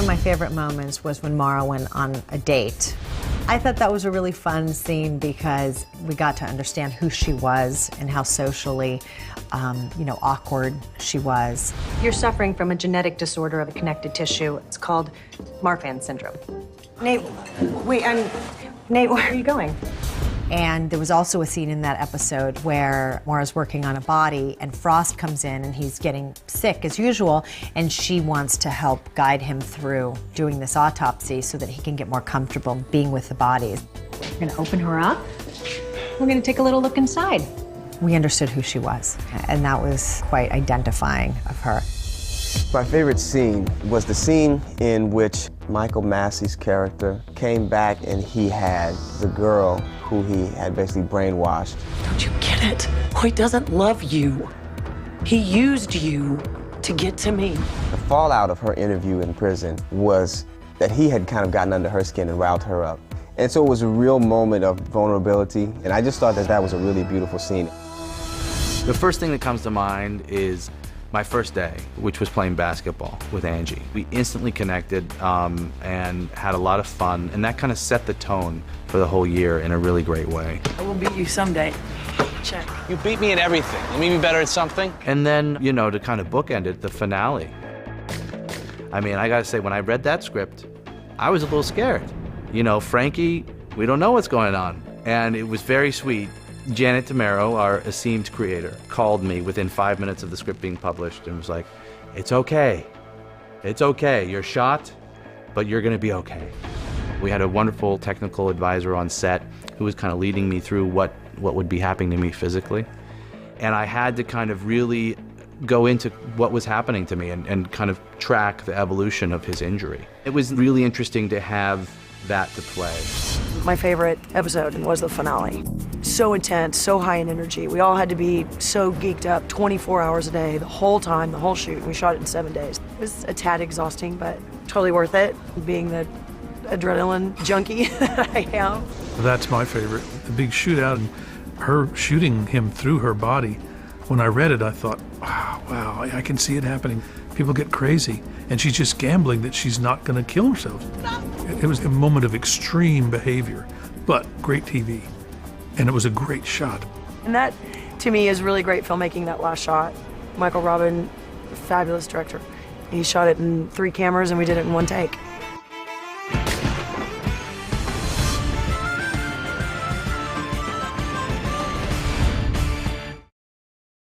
of my favorite moments was when Mara went on a date. I thought that was a really fun scene because we got to understand who she was and how socially, awkward she was. You're suffering from a genetic disorder of the connective tissue. It's called Marfan syndrome. Nate, wait, Nate, where are you going? And there was also a scene in that episode where Mara's working on a body and Frost comes in and he's getting sick as usual, and she wants to help guide him through doing this autopsy so that he can get more comfortable being with the bodies. We're gonna open her up. We're gonna take a little look inside. We understood who she was, and that was quite identifying of her. My favorite scene was the scene in which Michael Massey's character came back and he had the girl who he had basically brainwashed. Don't you get it? He doesn't love you. He used you to get to me. The fallout of her interview in prison was that he had kind of gotten under her skin and riled her up. And so it was a real moment of vulnerability, and I just thought that that was a really beautiful scene. The first thing that comes to mind is my first day, which was playing basketball with Angie. We instantly connected and had a lot of fun, and that kind of set the tone for the whole year in a really great way. I will beat you someday. Check. You beat me at everything. You made me better at something. And then, to kind of bookend it, the finale. I mean, I gotta say, when I read that script, I was a little scared. Frankie, we don't know what's going on. And it was very sweet. Janet Tamaro, our esteemed creator, called me within 5 minutes of the script being published and was like, it's okay. It's okay. You're shot, but you're going to be okay. We had a wonderful technical advisor on set who was kind of leading me through what would be happening to me physically. And I had to kind of really go into what was happening to me and kind of track the evolution of his injury. It was really interesting to have that to play. My favorite episode was the finale. So intense, so high in energy. We all had to be so geeked up 24 hours a day, the whole time, the whole shoot. We shot it in 7 days. It was a tad exhausting, but totally worth it, being the adrenaline junkie that I am. That's my favorite. The big shootout and her shooting him through her body. When I read it, I thought, wow, I can see it happening. People get crazy, and she's just gambling that she's not going to kill herself. It was a moment of extreme behavior, but great TV, and it was a great shot. And that, to me, is really great filmmaking, that last shot. Michael Robin, fabulous director. He shot it in 3 cameras, and we did it in 1 take.